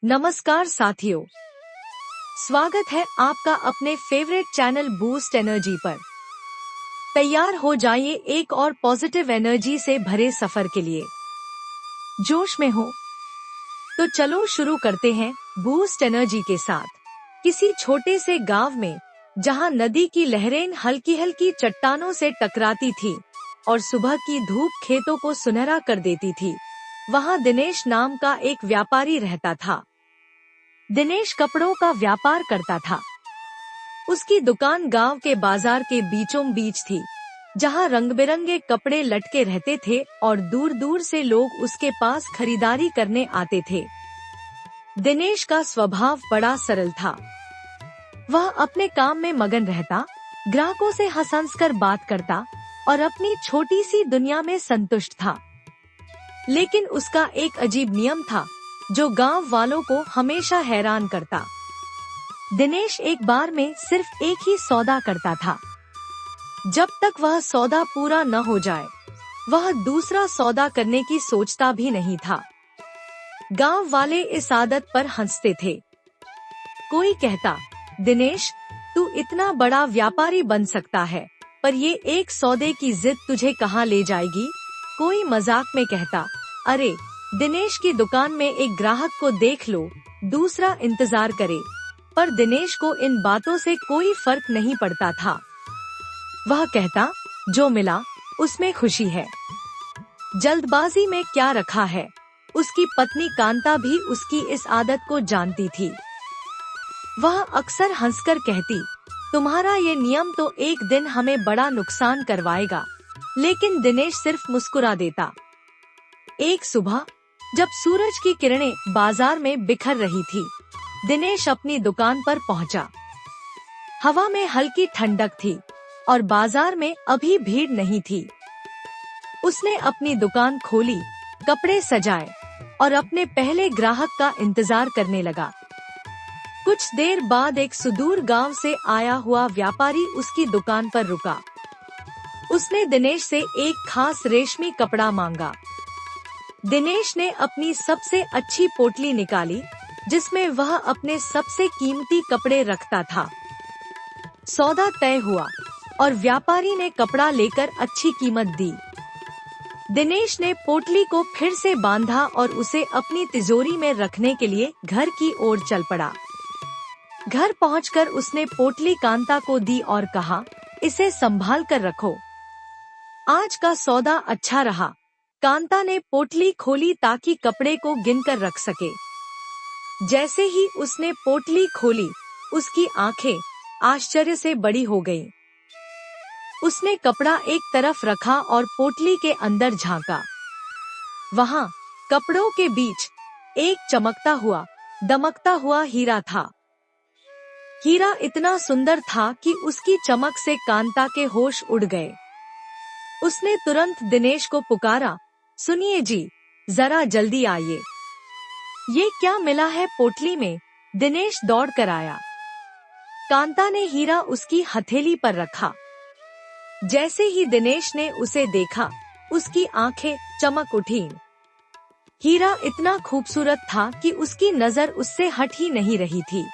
नमस्कार साथियों, स्वागत है आपका अपने फेवरेट चैनल बूस्ट एनर्जी पर। तैयार हो जाइए एक और पॉजिटिव एनर्जी से भरे सफर के लिए। जोश में हो तो चलो शुरू करते हैं बूस्ट एनर्जी के साथ। किसी छोटे से गांव में जहां नदी की लहरें हल्की हल्की चट्टानों से टकराती थी और सुबह की धूप खेतों को सुनहरा कर देती थी, वहां दिनेश नाम का एक व्यापारी रहता था। दिनेश कपड़ों का व्यापार करता था। उसकी दुकान गांव के बाजार के बीचों बीच थी, जहां रंग बिरंगे कपड़े लटके रहते थे और दूर दूर से लोग उसके पास खरीदारी करने आते थे। दिनेश का स्वभाव बड़ा सरल था। वह अपने काम में मगन रहता, ग्राहकों से हंस-हंस बात करता और अपनी छोटी सी दुनिया में संतुष्ट था। लेकिन उसका एक अजीब नियम था जो गांव वालों को हमेशा हैरान करता। दिनेश एक बार में सिर्फ एक ही सौदा करता था। जब तक वह सौदा पूरा न हो जाए, वह दूसरा सौदा करने की सोचता भी नहीं था। गांव वाले इस आदत पर हंसते थे। कोई कहता, दिनेश, तू इतना बड़ा व्यापारी बन सकता है, पर ये एक सौदे की जिद तुझे कहाँ ले जाएगी। कोई मजाक में कहता, अरे दिनेश की दुकान में एक ग्राहक को देख लो, दूसरा इंतजार करे। पर दिनेश को इन बातों से कोई फर्क नहीं पड़ता था। वह कहता, जो मिला उसमें खुशी है, जल्दबाजी में क्या रखा है। उसकी पत्नी कांता भी उसकी इस आदत को जानती थी। वह अक्सर हंसकर कहती, तुम्हारा ये नियम तो एक दिन हमें बड़ा नुकसान करवाएगा। लेकिन दिनेश सिर्फ मुस्कुरा देता। एक सुबह जब सूरज की किरणें बाजार में बिखर रही थी, दिनेश अपनी दुकान पर पहुंचा। हवा में हल्की ठंडक थी और बाजार में अभी भीड़ नहीं थी। उसने अपनी दुकान खोली, कपड़े सजाए और अपने पहले ग्राहक का इंतजार करने लगा। कुछ देर बाद एक सुदूर गांव से आया हुआ व्यापारी उसकी दुकान पर रुका। उसने दिनेश से एक खास रेशमी कपड़ा मांगा। दिनेश ने अपनी सबसे अच्छी पोटली निकाली, जिसमें वह अपने सबसे कीमती कपड़े रखता था। सौदा तय हुआ और व्यापारी ने कपड़ा लेकर अच्छी कीमत दी। दिनेश ने पोटली को फिर से बांधा और उसे अपनी तिजोरी में रखने के लिए घर की ओर चल पड़ा। घर पहुंचकर उसने पोटली कांता को दी और कहा, इसे संभाल कर रखो, आज का सौदा अच्छा रहा। कांता ने पोटली खोली ताकि कपड़े को गिनकर रख सके। जैसे ही उसने पोटली खोली, उसकी आंखें आश्चर्य से बड़ी हो गईं। उसने कपड़ा एक तरफ रखा और पोटली के अंदर झांका। वहां कपड़ों के बीच एक चमकता हुआ, दमकता हुआ हीरा था। हीरा इतना सुंदर था कि उसकी चमक से कांता के होश उड़ गए। उसने तुरंत दिनेश को पुकारा, सुनिए जी, जरा जल्दी आइए। ये क्या मिला है पोटली में? दिनेश दौड़ कर आया। कांता ने हीरा उसकी हथेली पर रखा। जैसे ही दिनेश ने उसे देखा, उसकी आंखें चमक उठीं। हीरा इतना खूबसूरत था कि उसकी नजर उससे हट ही नहीं रही थी।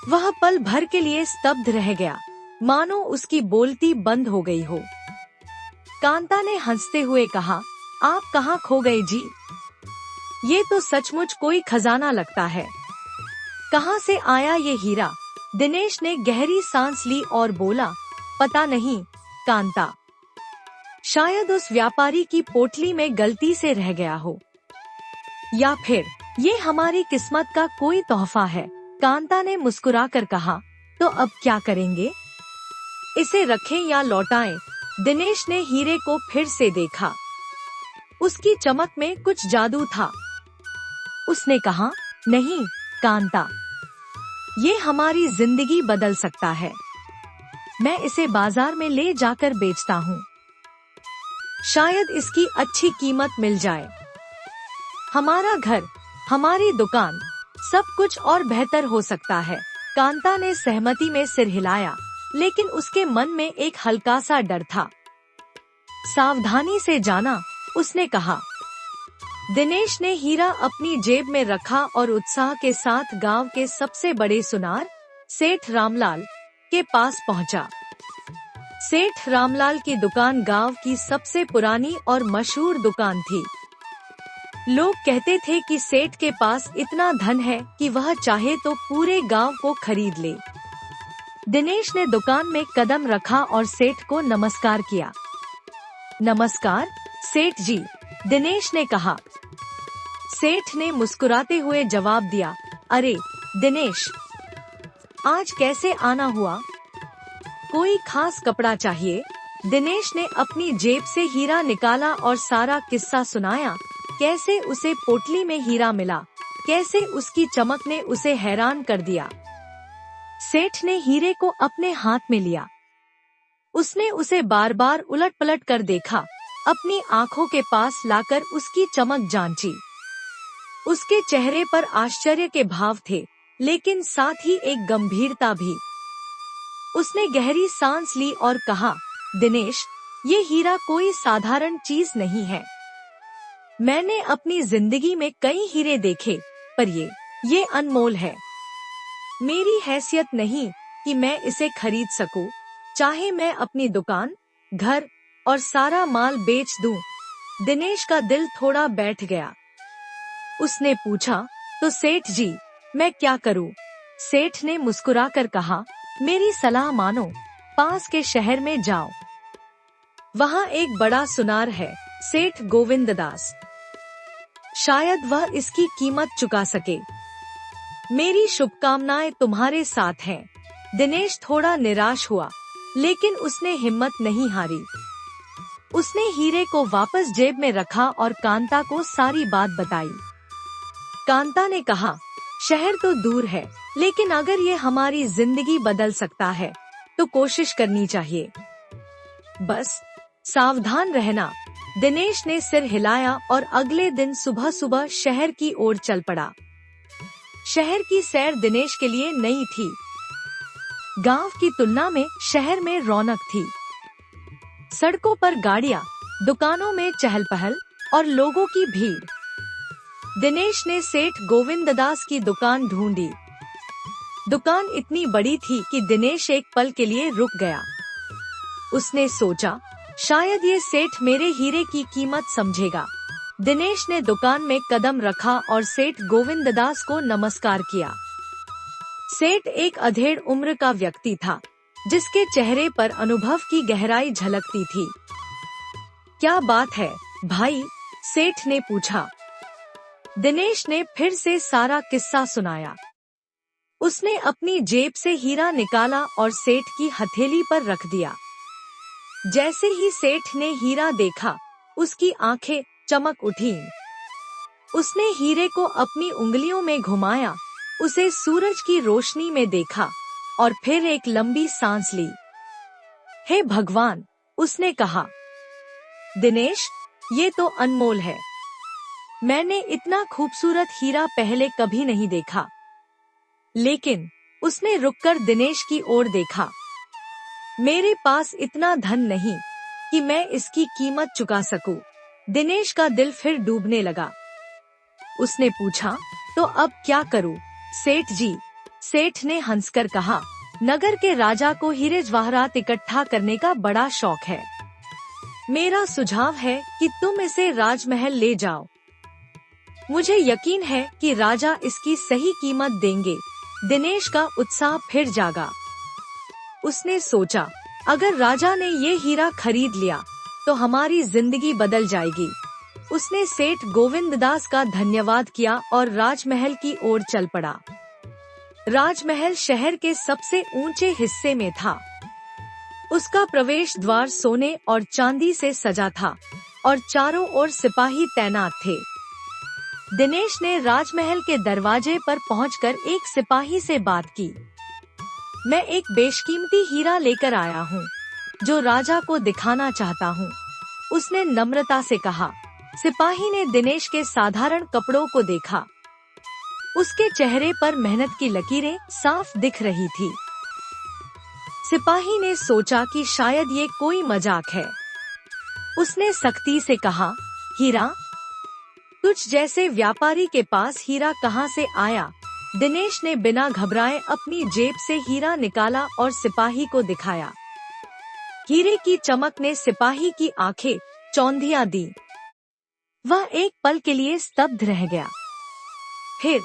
वह पल भर के लिए स्तब्ध रह गया, मानो उसकी बोलती बंद हो गई हो। कांता ने हंसते हुए कहा, आप कहाँ खो गए जी? ये तो सचमुच कोई खजाना लगता है। कहाँ से आया ये हीरा? दिनेश ने गहरी सांस ली और बोला, पता नहीं कांता, शायद उस व्यापारी की पोटली में गलती से रह गया हो, या फिर ये हमारी किस्मत का कोई तोहफा है। कांता ने मुस्कुराकर कहा, तो अब क्या करेंगे? इसे रखें या लौटाएं? दिनेश ने हीरे को फिर से देखा। उसकी चमक में कुछ जादू था। उसने कहा, नहीं कांता, ये हमारी जिंदगी बदल सकता है। मैं इसे बाजार में ले जाकर बेचता हूँ, शायद इसकी अच्छी कीमत मिल जाए। हमारा घर, हमारी दुकान, सब कुछ और बेहतर हो सकता है। कांता ने सहमति में सिर हिलाया, लेकिन उसके मन में एक हल्का सा डर था। सावधानी से जाना, उसने कहा, दिनेश ने हीरा अपनी जेब में रखा और उत्साह के साथ गांव के सबसे बड़े सुनार सेठ रामलाल के पास पहुंचा। सेठ रामलाल की दुकान गांव की सबसे पुरानी और मशहूर दुकान थी। लोग कहते थे कि सेठ के पास इतना धन है कि वह चाहे तो पूरे गांव को खरीद ले। दिनेश ने दुकान में कदम रखा और सेठ को नमस्कार किया। नमस्कार सेठ जी, दिनेश ने कहा। सेठ ने मुस्कुराते हुए जवाब दिया, अरे दिनेश, आज कैसे आना हुआ? कोई खास कपड़ा चाहिए? दिनेश ने अपनी जेब से हीरा निकाला और सारा किस्सा सुनाया। कैसे उसे पोटली में हीरा मिला, कैसे उसकी चमक ने उसे हैरान कर दिया। सेठ ने हीरे को अपने हाथ में लिया। उसने उसे बार बार उलट पलट कर देखा, अपनी आँखों के पास लाकर उसकी चमक जांची। उसके चेहरे पर आश्चर्य के भाव थे, लेकिन साथ ही एक गंभीरता भी। उसने गहरी सांस ली और कहा, दिनेश, ये हीरा कोई साधारण चीज नहीं है। मैंने अपनी जिंदगी में कई हीरे देखे, पर ये अनमोल है। मेरी हैसियत नहीं कि मैं इसे खरीद सकूं, चाहे मैं अपनी दुकान, घर और सारा माल बेच दूं। दिनेश का दिल थोड़ा बैठ गया। उसने पूछा, तो सेठ जी, मैं क्या करूं? सेठ ने मुस्कुराकर कहा, मेरी सलाह मानो, पास के शहर में जाओ। वहाँ एक बड़ा सुनार है, सेठ गोविंददास। शायद वह इसकी कीमत चुका सके। मेरी शुभकामनाएं तुम्हारे साथ हैं। दिनेश थोड़ा निराश हुआ, लेकिन उसने हिम्मत नहीं हारी। उसने हीरे को वापस जेब में रखा और कांता को सारी बात बताई। कांता ने कहा, शहर तो दूर है, लेकिन अगर ये हमारी जिंदगी बदल सकता है तो कोशिश करनी चाहिए। बस सावधान रहना। दिनेश ने सिर हिलाया और अगले दिन सुबह सुबह शहर की ओर चल पड़ा। शहर की सैर दिनेश के लिए नई थी। गांव की तुलना में शहर में रौनक थी। सड़कों पर गाड़ियां, दुकानों में चहल पहल और लोगों की भीड़। दिनेश ने सेठ गोविंददास की दुकान ढूंढी। दुकान इतनी बड़ी थी कि दिनेश एक पल के लिए रुक गया। उसने सोचा, शायद ये सेठ मेरे हीरे की कीमत समझेगा। दिनेश ने दुकान में कदम रखा और सेठ गोविंददास को नमस्कार किया। सेठ एक अधेड़ उम्र का व्यक्ति था, जिसके चेहरे पर अनुभव की गहराई झलकती थी। क्या बात है भाई? सेठ ने पूछा। दिनेश ने फिर से सारा किस्सा सुनाया। उसने अपनी जेब से हीरा निकाला और सेठ की हथेली पर रख दिया। जैसे ही सेठ ने हीरा देखा, उसकी आंखें चमक उठीं। उसने हीरे को अपनी उंगलियों में घुमाया, उसे सूरज की रोशनी में देखा और फिर एक लंबी सांस ली। हे भगवान, उसने कहा, दिनेश, ये तो अनमोल है। मैंने इतना खूबसूरत हीरा पहले कभी नहीं देखा। लेकिन उसने रुककर दिनेश की ओर देखा। मेरे पास इतना धन नहीं कि मैं इसकी कीमत चुका सकूं। दिनेश का दिल फिर डूबने लगा। उसने पूछा, तो अब क्या करूं सेठ जी? सेठ ने हंसकर कहा, नगर के राजा को हीरे जवाहरात इकट्ठा करने का बड़ा शौक है। मेरा सुझाव है कि तुम इसे राजमहल ले जाओ। मुझे यकीन है कि राजा इसकी सही कीमत देंगे। दिनेश का उत्साह फिर जागा। उसने सोचा, अगर राजा ने ये हीरा खरीद लिया तो हमारी जिंदगी बदल जाएगी। उसने सेठ गोविंददास का धन्यवाद किया और राजमहल की ओर चल पड़ा। राजमहल शहर के सबसे ऊंचे हिस्से में था। उसका प्रवेश द्वार सोने और चांदी से सजा था और चारों ओर सिपाही तैनात थे। दिनेश ने राजमहल के दरवाजे पर पहुंचकर एक सिपाही से बात की। मैं एक बेशकीमती हीरा लेकर आया हूं, जो राजा को दिखाना चाहता हूं, उसने नम्रता से कहा। सिपाही ने दिनेश के साधारण कपड़ों को देखा। उसके चेहरे पर मेहनत की लकीरें साफ दिख रही थी। सिपाही ने सोचा कि शायद ये कोई मजाक है। उसने सख्ती से कहा, हीरा, तुझ जैसे व्यापारी के पास हीरा कहाँ से आया? दिनेश ने बिना घबराए अपनी जेब से हीरा निकाला और सिपाही को दिखाया। हीरे की चमक ने सिपाही की आंखें चौंधिया दी। वह एक पल के लिए स्तब्ध रह गया। फिर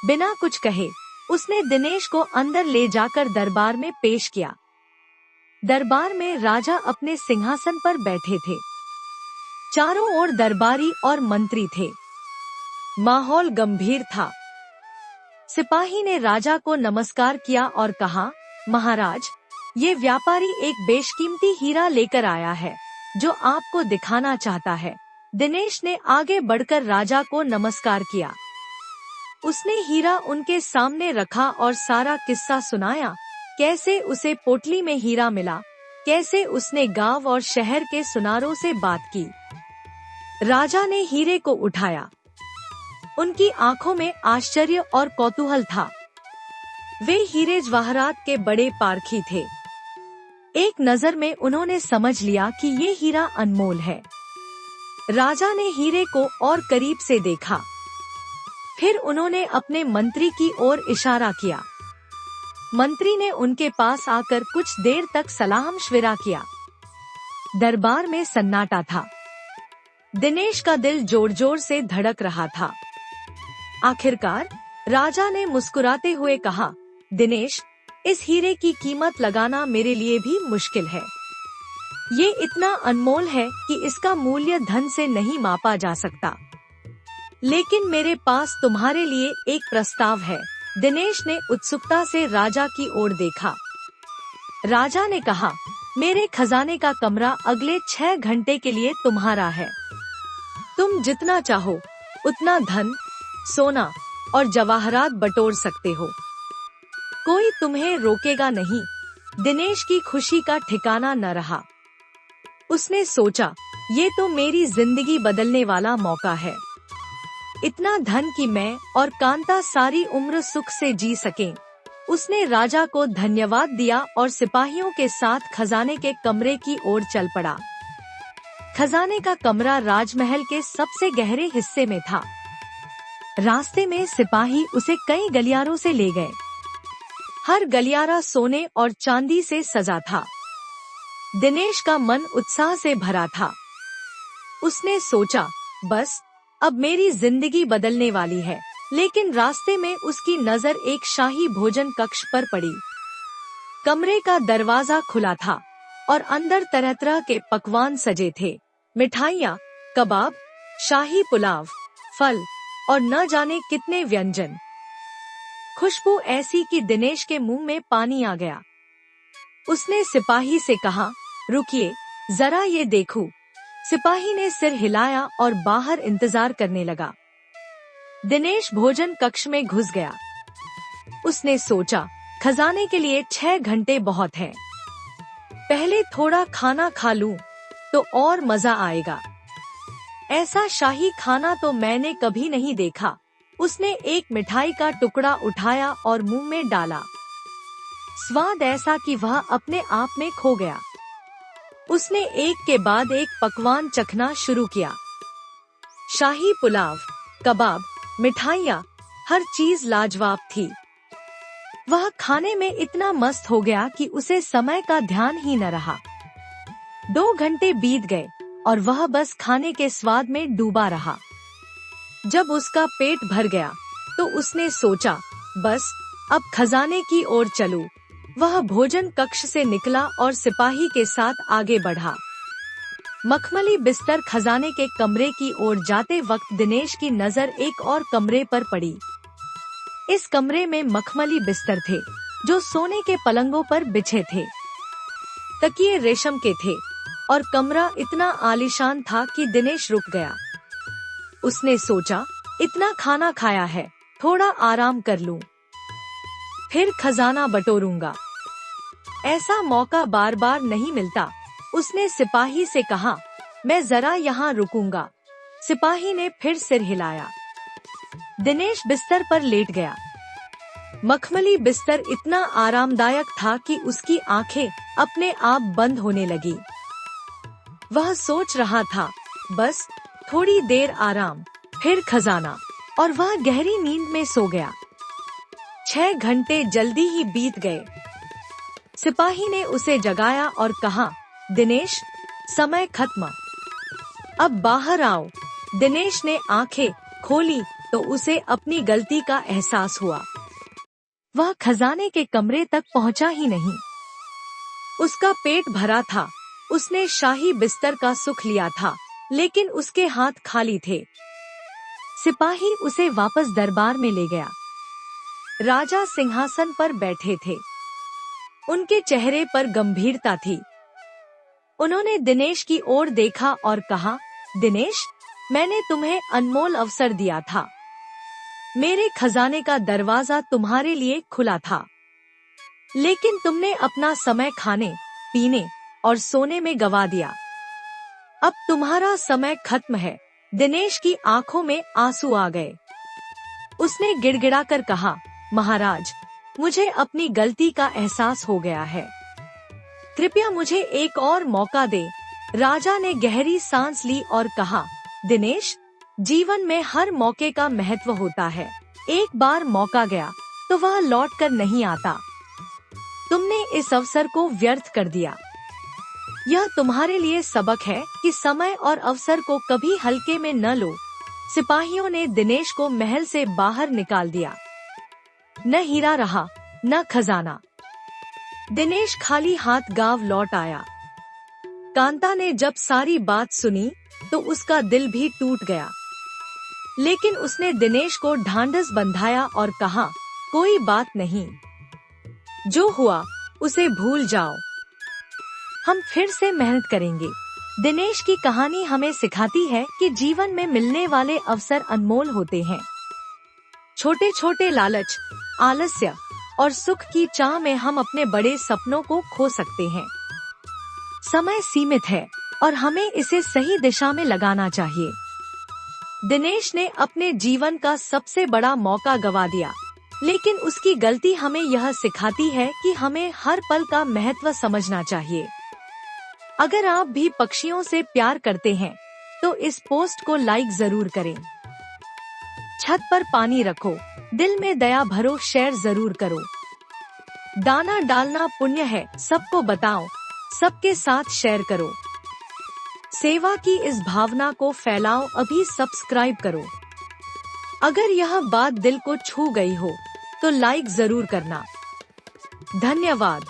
बिना कुछ कहे उसने दिनेश को अंदर ले जाकर दरबार में पेश किया। दरबार में राजा अपने सिंहासन पर बैठे थे। चारों ओर दरबारी और मंत्री थे। माहौल गंभीर था। सिपाही ने राजा को नमस्कार किया और कहा, महाराज, ये व्यापारी एक बेशकीमती हीरा लेकर आया है जो आपको दिखाना चाहता है। दिनेश ने आगे बढ़कर राजा को नमस्कार किया। उसने हीरा उनके सामने रखा और सारा किस्सा सुनाया। कैसे उसे पोटली में हीरा मिला, कैसे उसने गांव और शहर के सुनारों से बात की। राजा ने हीरे को उठाया। उनकी आंखों में आश्चर्य और कौतूहल था। वे हीरे जवाहरात के बड़े पारखी थे। एक नजर में उन्होंने समझ लिया कि ये हीरा अनमोल है। राजा ने हीरे को और करीब से देखा। फिर उन्होंने अपने मंत्री की ओर इशारा किया। मंत्री ने उनके पास आकर कुछ देर तक सलाह मशविरा किया। दरबार में सन्नाटा था। दिनेश का दिल जोर जोर से धड़क रहा था। आखिरकार राजा ने मुस्कुराते हुए कहा, दिनेश, इस हीरे की कीमत लगाना मेरे लिए भी मुश्किल है। ये इतना अनमोल है कि इसका मूल्य धन से नहीं मापा जा सकता। लेकिन मेरे पास तुम्हारे लिए एक प्रस्ताव है। दिनेश ने उत्सुकता से राजा की ओर देखा। राजा ने कहा, मेरे खजाने का कमरा अगले 6 घंटे के लिए तुम्हारा है। तुम जितना चाहो उतना धन, सोना और जवाहरात बटोर सकते हो। कोई तुम्हें रोकेगा नहीं। दिनेश की खुशी का ठिकाना न रहा। उसने सोचा, ये तो मेरी जिंदगी बदलने वाला मौका है। इतना धन कि मैं और कांता सारी उम्र सुख से जी सकें। उसने राजा को धन्यवाद दिया और सिपाहियों के साथ खजाने के कमरे की ओर चल पड़ा। खजाने का कमरा राजमहल के सबसे गहरे हिस्से में था। रास्ते में सिपाही उसे कई गलियारों से ले गए। हर गलियारा सोने और चांदी से सजा था। दिनेश का मन उत्साह से भरा था। उसने सोचा, बस अब मेरी जिंदगी बदलने वाली है। लेकिन रास्ते में उसकी नजर एक शाही भोजन कक्ष पर पड़ी। कमरे का दरवाजा खुला था और अंदर तरह तरह के पकवान सजे थे। मिठाइयाँ, कबाब, शाही पुलाव, फल और न जाने कितने व्यंजन। खुशबू ऐसी कि दिनेश के मुंह में पानी आ गया। उसने सिपाही से कहा, रुकिए, जरा ये देखूं। सिपाही ने सिर हिलाया और बाहर इंतजार करने लगा। दिनेश भोजन कक्ष में घुस गया। उसने सोचा, खजाने के लिए 6 घंटे बहुत हैं। पहले थोड़ा खाना खा लूं तो और मजा आएगा। ऐसा शाही खाना तो मैंने कभी नहीं देखा। उसने एक मिठाई का टुकड़ा उठाया और मुंह में डाला। स्वाद ऐसा कि वह अपने आप में खो गया। उसने एक के बाद एक पकवान चखना शुरू किया। शाही पुलाव, कबाब, मिठाइयाँ, हर चीज लाजवाब थी। वह खाने में इतना मस्त हो गया कि उसे समय का ध्यान ही न रहा। 2 घंटे बीत गए और वह बस खाने के स्वाद में डूबा रहा। जब उसका पेट भर गया तो उसने सोचा, बस अब खजाने की ओर चलूं। वह भोजन कक्ष से निकला और सिपाही के साथ आगे बढ़ा। मखमली बिस्तर खजाने के कमरे की ओर जाते वक्त दिनेश की नजर एक और कमरे पर पड़ी। इस कमरे में मखमली बिस्तर थे जो सोने के पलंगों पर बिछे थे। तकिए रेशम के थे और कमरा इतना आलीशान था कि दिनेश रुक गया। उसने सोचा, इतना खाना खाया है, थोड़ा आराम कर लूं, फिर खजाना बटोरूंगा। ऐसा मौका बार बार नहीं मिलता। उसने सिपाही से कहा, मैं जरा यहाँ रुकूंगा। सिपाही ने फिर सिर हिलाया। दिनेश बिस्तर पर लेट गया। मखमली बिस्तर इतना आरामदायक था कि उसकी आंखें अपने आप बंद होने लगी। वह सोच रहा था, बस थोड़ी देर आराम, फिर खजाना, और वह गहरी नींद में सो गया। 6 घंटे जल्दी ही बीत गए। सिपाही ने उसे जगाया और कहा, दिनेश, समय खत्म, अब बाहर आओ। दिनेश ने आंखें खोली तो उसे अपनी गलती का एहसास हुआ। वह खजाने के कमरे तक पहुंचा ही नहीं। उसका पेट भरा था, उसने शाही बिस्तर का सुख लिया था, लेकिन उसके हाथ खाली थे। सिपाही उसे वापस दरबार में ले गया। राजा सिंहासन पर बैठे थे। उनके चेहरे पर गंभीरता थी। उन्होंने दिनेश की ओर देखा और कहा, दिनेश, मैंने तुम्हें अनमोल अवसर दिया था। मेरे खजाने का दरवाजा तुम्हारे लिए खुला था, लेकिन तुमने अपना समय खाने, पीने और सोने में गवा दिया। अब तुम्हारा समय खत्म है। दिनेश की आंखों में आंसू आ गए। उसने गिड़गिड़ाकर कहा, महाराज, मुझे अपनी गलती का एहसास हो गया है। कृपया मुझे एक और मौका दे। राजा ने गहरी सांस ली और कहा, दिनेश, जीवन में हर मौके का महत्व होता है। एक बार मौका गया तो वह लौट कर नहीं आता। तुमने इस अवसर को व्यर्थ कर दिया। यह तुम्हारे लिए सबक है कि समय और अवसर को कभी हल्के में न लो। सिपाहियों ने दिनेश को महल से बाहर निकाल दिया। न हीरा रहा, न खजाना। दिनेश खाली हाथ गांव लौट आया। कांता ने जब सारी बात सुनी तो उसका दिल भी टूट गया, लेकिन उसने दिनेश को ढांढस बंधाया और कहा, कोई बात नहीं, जो हुआ उसे भूल जाओ, हम फिर से मेहनत करेंगे। दिनेश की कहानी हमें सिखाती है कि जीवन में मिलने वाले अवसर अनमोल होते हैं। छोटे छोटे लालच, आलस्य और सुख की चाह में हम अपने बड़े सपनों को खो सकते हैं। समय सीमित है और हमें इसे सही दिशा में लगाना चाहिए। दिनेश ने अपने जीवन का सबसे बड़ा मौका गवा दिया, लेकिन उसकी गलती हमें यह सिखाती है कि हमें हर पल का महत्व समझना चाहिए। अगर आप भी पक्षियों से प्यार करते हैं तो इस पोस्ट को लाइक जरूर करें। छत पर पानी रखो, दिल में दया भरो, शेयर जरूर करो। दाना डालना पुण्य है, सबको बताओ, सबके साथ शेयर करो। सेवा की इस भावना को फैलाओ, अभी सब्सक्राइब करो। अगर यह बात दिल को छू गई हो तो लाइक जरूर करना। धन्यवाद।